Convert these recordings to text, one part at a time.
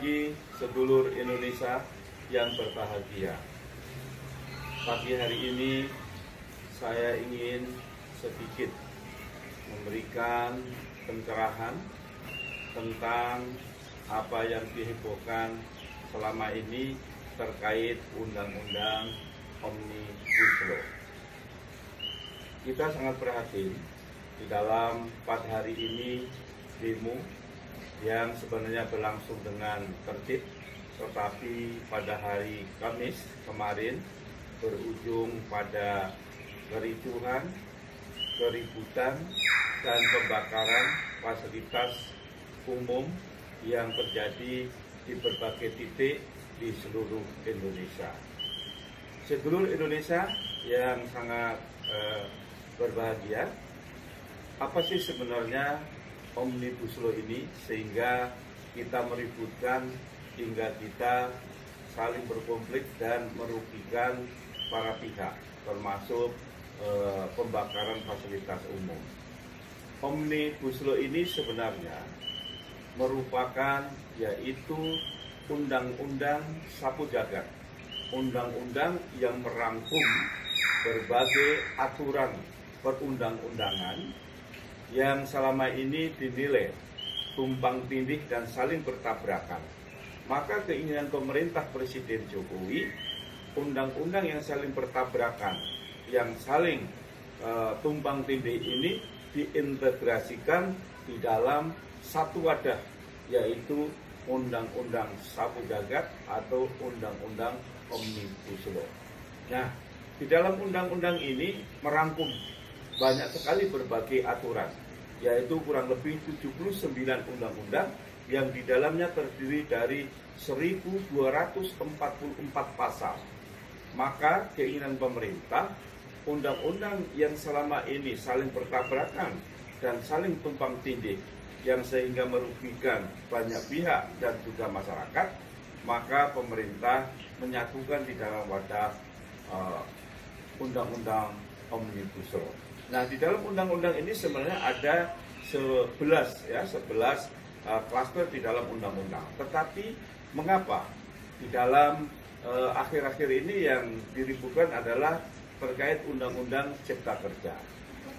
pagi sedulur Indonesia yang berbahagia. Pagi hari ini saya ingin sedikit memberikan pencerahan tentang apa yang dihebohkan selama ini terkait Undang-Undang Omnibus Law. Kita sangat prihatin di dalam 4 hari ini demo yang sebenarnya berlangsung dengan tertib, tetapi pada hari Kamis kemarin berujung pada kericuhan, keributan, dan pembakaran fasilitas umum yang terjadi di berbagai titik di seluruh Indonesia. Seluruh Indonesia yang sangat berbahagia, apa sih sebenarnya Omnibus Law ini sehingga kita meributkan hingga kita saling berkonflik dan merugikan para pihak, termasuk pembakaran fasilitas umum. Omnibus Law ini sebenarnya merupakan yaitu undang-undang sapu jagat, undang-undang yang merangkum berbagai aturan perundang-undangan yang selama ini dinilai tumpang tindih dan saling bertabrakan. Maka keinginan pemerintah Presiden Jokowi, undang-undang yang saling bertabrakan, yang saling tumpang tindih ini diintegrasikan di dalam satu wadah, yaitu Undang-Undang Sapu Jagat atau Undang-Undang Omnibus Law. Nah, di dalam undang-undang ini merangkum banyak sekali berbagai aturan, yaitu kurang lebih 79 undang-undang yang di dalamnya terdiri dari 1244 pasal. Maka keinginan pemerintah, undang-undang yang selama ini saling bertabrakan dan saling tumpang tindih, yang sehingga merugikan banyak pihak dan juga masyarakat, maka pemerintah menyatukan di dalam wadah Undang-Undang Omnibus Law. Nah, di dalam undang-undang ini sebenarnya ada 11 klaster di dalam undang-undang. Tetapi mengapa di dalam akhir-akhir ini yang diributkan adalah terkait Undang-Undang Cipta Kerja.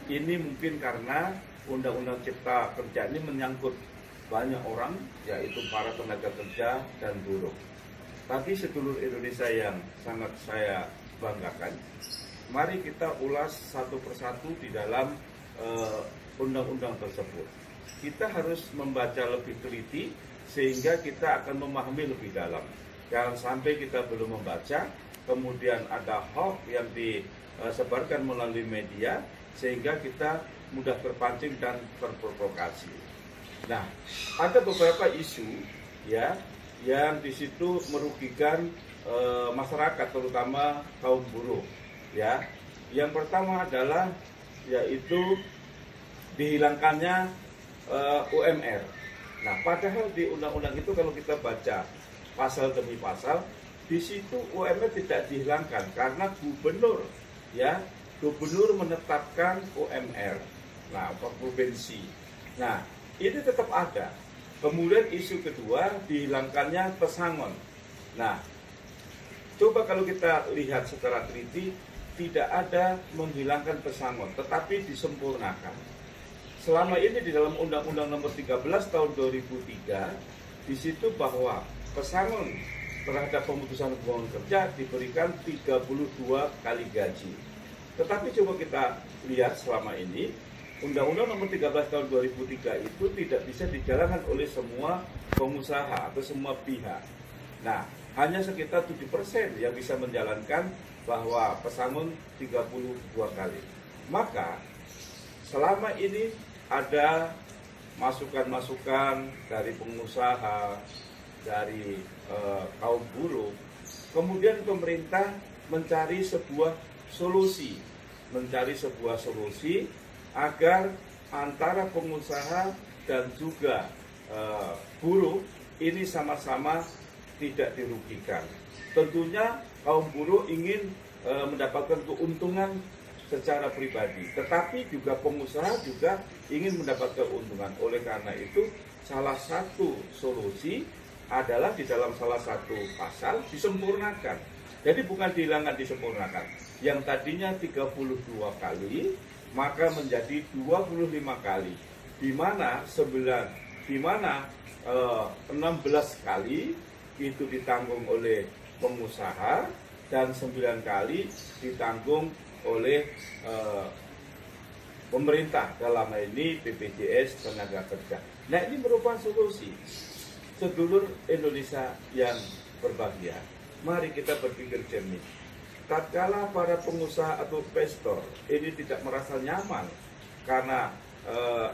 Ini mungkin karena Undang-Undang Cipta Kerja ini menyangkut banyak orang, yaitu para tenaga kerja dan buruh. Tapi sedulur Indonesia yang sangat saya banggakan, mari kita ulas satu persatu di dalam undang-undang tersebut. Kita harus membaca lebih teliti sehingga kita akan memahami lebih dalam. Jangan sampai kita belum membaca, kemudian ada hoax yang disebarkan melalui media sehingga kita mudah terpancing dan terprovokasi. Nah, ada beberapa isu ya yang di situ merugikan masyarakat, terutama kaum buruh. Ya, yang pertama adalah yaitu dihilangkannya UMR. Nah, padahal di undang-undang itu kalau kita baca pasal demi pasal, di situ UMR tidak dihilangkan karena gubernur menetapkan UMR. Nah, per provinsi. Nah, ini tetap ada. Kemudian isu kedua, dihilangkannya pesangon. Nah, coba kalau kita lihat secara teliti, tidak ada menghilangkan pesangon, tetapi disempurnakan. Selama ini di dalam Undang-Undang Nomor 13 Tahun 2003, di situ bahwa pesangon terhadap pemutusan hubungan kerja diberikan 32 kali gaji. Tetapi coba kita lihat selama ini, Undang-Undang Nomor 13 Tahun 2003 itu tidak bisa dijalankan oleh semua pengusaha atau semua pihak. Nah, hanya sekitar 7% yang bisa menjalankan bahwa pesangon 32 kali. Maka selama ini ada masukan-masukan dari pengusaha, dari kaum buruh, kemudian pemerintah mencari sebuah solusi agar antara pengusaha dan juga buruh ini sama-sama tidak dirugikan. Tentunya kaum buruh ingin mendapatkan keuntungan secara pribadi, tetapi juga pengusaha juga ingin mendapatkan keuntungan. Oleh karena itu, salah satu solusi adalah di dalam salah satu pasal disempurnakan. Jadi bukan dihilangkan, disempurnakan. Yang tadinya 32 kali, maka menjadi 25 kali. Di mana 16 kali itu ditanggung oleh pengusaha dan 9 kali ditanggung oleh pemerintah, dalam hal ini BPJS Tenaga Kerja. Nah, ini merupakan solusi. Sedulur Indonesia yang berbahagia, mari kita berpikir jernih. Tatkala para pengusaha atau investor ini tidak merasa nyaman karena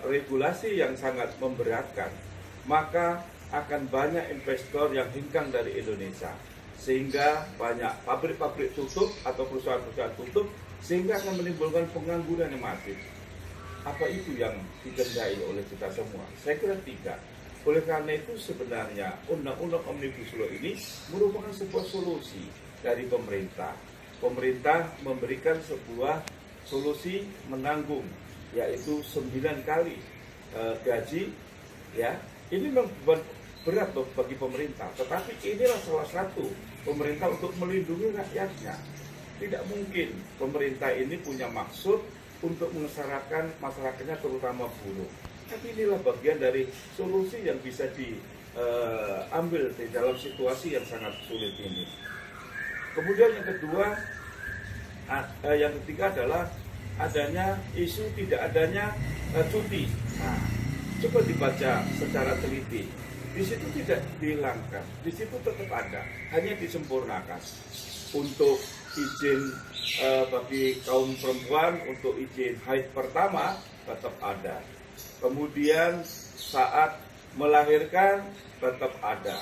regulasi yang sangat memberatkan, maka akan banyak investor yang hengkang dari Indonesia, sehingga banyak pabrik-pabrik tutup atau perusahaan-perusahaan tutup, sehingga akan menimbulkan pengangguran yang masif. Apa itu yang dikehendaki oleh kita semua? Saya kira tidak. Oleh karena itu sebenarnya Undang-Undang Omnibus Law ini merupakan sebuah solusi dari pemerintah. Pemerintah memberikan sebuah solusi menanggung, yaitu 9 kali gaji. Ya, ini memang beban berat bagi pemerintah, tetapi inilah salah satu pemerintah untuk melindungi rakyatnya. Tidak mungkin pemerintah ini punya maksud untuk mengesarakan masyarakatnya, terutama buruh. Tapi inilah bagian dari solusi yang bisa diambil di dalam situasi yang sangat sulit ini. Kemudian yang ketiga adalah adanya isu tidak adanya cuti. Nah, coba dibaca secara teliti. Di situ tidak dihilangkan, di situ tetap ada, hanya disempurnakan. Untuk izin bagi kaum perempuan, untuk izin haid pertama tetap ada. Kemudian saat melahirkan tetap ada.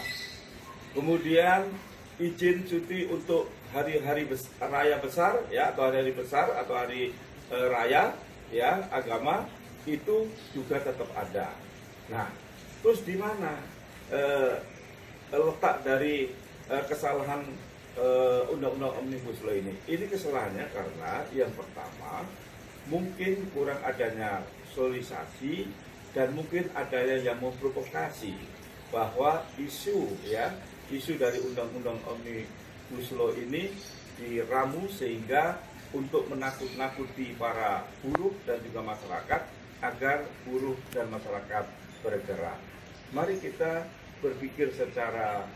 Kemudian izin cuti untuk hari-hari raya besar, ya, atau hari besar atau hari raya, ya, agama itu juga tetap ada. Nah, terus di mana letak dari kesalahan Undang-Undang Omnibus Law ini? Ini kesalahannya karena yang pertama mungkin kurang adanya sosialisasi dan mungkin adanya yang memprovokasi bahwa isu dari Undang-Undang Omnibus Law ini diramu sehingga untuk menakut-nakuti para buruh dan juga masyarakat agar buruh dan masyarakat bergerak. Mari kita berpikir secara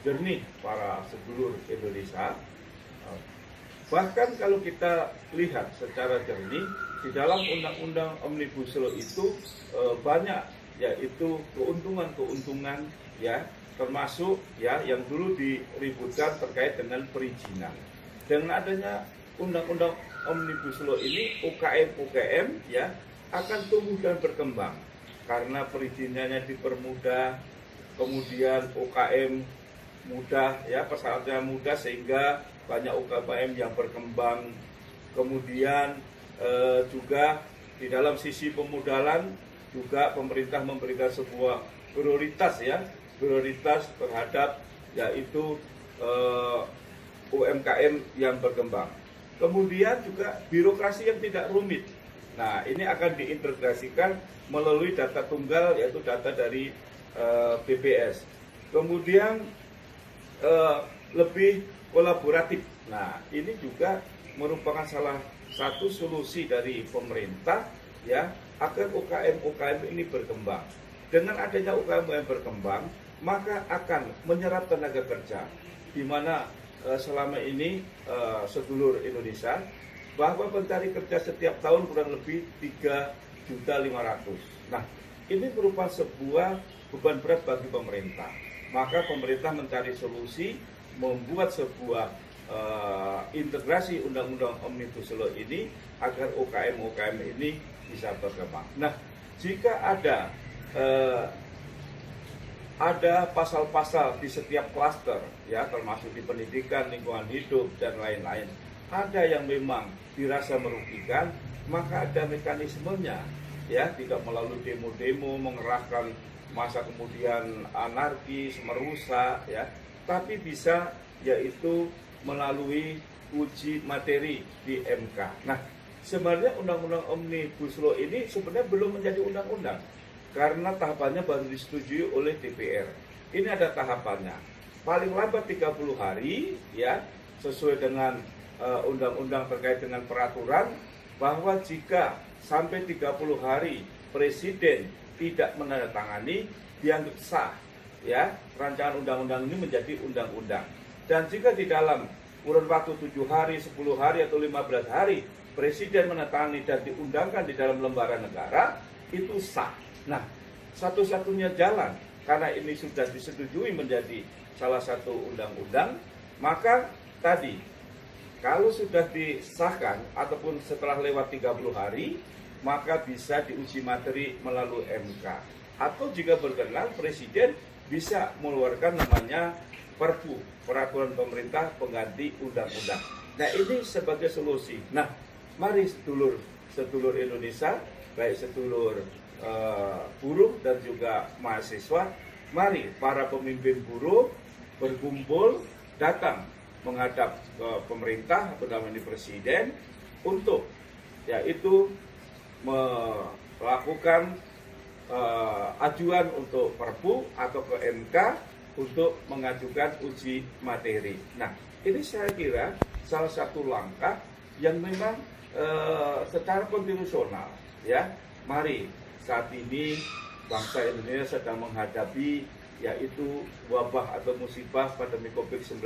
jernih para sedulur Indonesia. Bahkan kalau kita lihat secara jernih, di dalam Undang-Undang Omnibus Law itu banyak, yaitu keuntungan-keuntungan, ya, termasuk ya yang dulu diributkan terkait dengan perizinan. Dengan adanya Undang-Undang Omnibus Law ini, UKM ya akan tumbuh dan berkembang karena perizinannya dipermudah, kemudian UKM mudah, ya, persyaratannya mudah sehingga banyak UKM yang berkembang. Kemudian juga di dalam sisi pemodalan juga pemerintah memberikan sebuah prioritas, ya, prioritas terhadap yaitu UMKM yang berkembang. Kemudian juga birokrasi yang tidak rumit. Nah, ini akan diintegrasikan melalui data tunggal, yaitu data dari BPS. Kemudian lebih kolaboratif. Nah, ini juga merupakan salah satu solusi dari pemerintah, ya, agar UKM ini berkembang. Dengan adanya UKM yang berkembang, maka akan menyerap tenaga kerja, di mana selama ini sedulur Indonesia bahwa pencari kerja setiap tahun kurang lebih 3.500.000. Nah, ini merupakan sebuah beban berat bagi pemerintah. Maka pemerintah mencari solusi, membuat sebuah integrasi Undang-Undang Omnibus Law ini agar UKM ini bisa berkembang. Nah, jika ada pasal-pasal di setiap klaster, ya, termasuk di pendidikan, lingkungan hidup dan lain-lain, ada yang memang dirasa merugikan, maka ada mekanismenya, ya, tidak melalui demo-demo mengerahkan masa kemudian anarkis, merusak, ya, tapi bisa yaitu melalui uji materi di MK. Nah, sebenarnya Undang-Undang Omnibus Law ini sebenarnya belum menjadi undang-undang karena tahapannya baru disetujui oleh DPR. ini ada tahapannya. Paling lambat 30 hari ya, sesuai dengan undang-undang terkait dengan peraturan, bahwa jika sampai 30 hari Presiden tidak menandatangani, dianggap sah ya rancangan undang-undang ini menjadi undang-undang. Dan jika di dalam kurun waktu 7 hari, 10 hari atau 15 hari Presiden menandatangani dan diundangkan di dalam lembaran negara, itu sah. Nah, satu-satunya jalan, karena ini sudah disetujui menjadi salah satu undang-undang, maka tadi kalau sudah disahkan ataupun setelah lewat 30 hari, maka bisa diuji materi melalui MK. Atau jika berkenan, Presiden bisa mengeluarkan namanya Perpu, peraturan pemerintah pengganti undang-undang. Nah, ini sebagai solusi. Nah, mari sedulur Indonesia, baik sedulur buruh dan juga mahasiswa, mari para pemimpin buruh berkumpul, datang menghadap ke pemerintah atau dalam ini Presiden untuk yaitu melakukan ajuan untuk Perpu atau ke MK untuk mengajukan uji materi. Nah, ini saya kira salah satu langkah yang memang secara konstitusional ya. Mari, saat ini bangsa Indonesia sedang menghadapi yaitu wabah atau musibah pandemi COVID-19.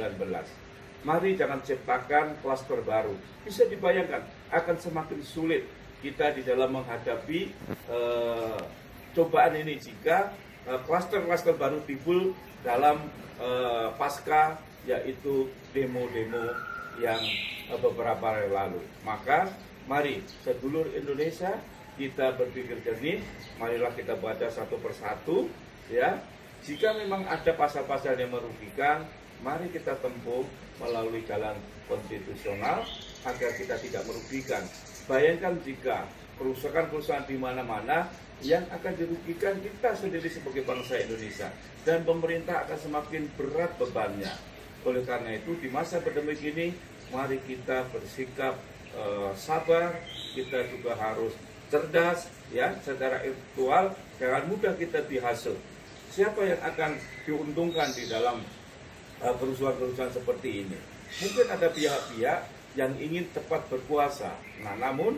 Mari jangan ciptakan klaster baru. Bisa dibayangkan akan semakin sulit kita di dalam menghadapi cobaan ini jika klaster-klaster baru timbul dalam pasca yaitu demo-demo yang beberapa hari lalu. Maka mari sedulur Indonesia kita berpikir jernih, marilah kita baca satu persatu ya. Jika memang ada pasal-pasal yang merugikan, mari kita tempuh melalui jalan konstitusional agar kita tidak merugikan. Bayangkan jika kerusakan-kerusakan di mana-mana yang akan dirugikan kita sendiri sebagai bangsa Indonesia, dan pemerintah akan semakin berat bebannya. Oleh karena itu, di masa pandemi ini, mari kita bersikap sabar, kita juga harus cerdas, ya, secara intelektual, jangan mudah kita dihasut. Siapa yang akan diuntungkan di dalam kerusuhan-kerusuhan seperti ini? Mungkin ada pihak-pihak yang ingin cepat berkuasa. Nah, namun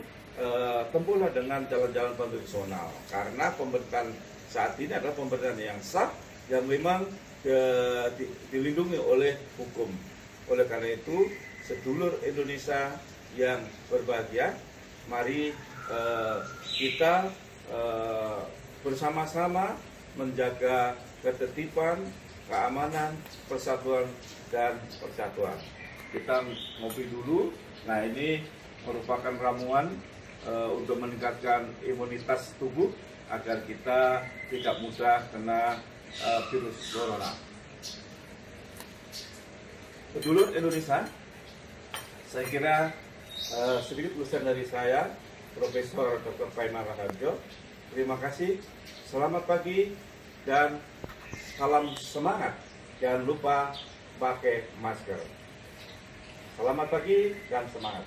tempuhlah dengan jalan-jalan konstitusional, karena pemerintahan saat ini adalah pemerintahan yang sah, yang memang dilindungi oleh hukum. Oleh karena itu, sedulur Indonesia yang berbahagia, mari kita bersama-sama menjaga ketertiban, keamanan, persatuan, dan persatuan. Kita ngopi dulu. Nah, ini merupakan ramuan untuk meningkatkan imunitas tubuh agar kita tidak mudah kena virus corona. Sedulur Indonesia, saya kira sedikit tulisan dari saya, Profesor Dr. Paimar Raharjo. Terima kasih, selamat pagi, dan salam semangat. Jangan lupa pakai masker. Selamat pagi dan semangat.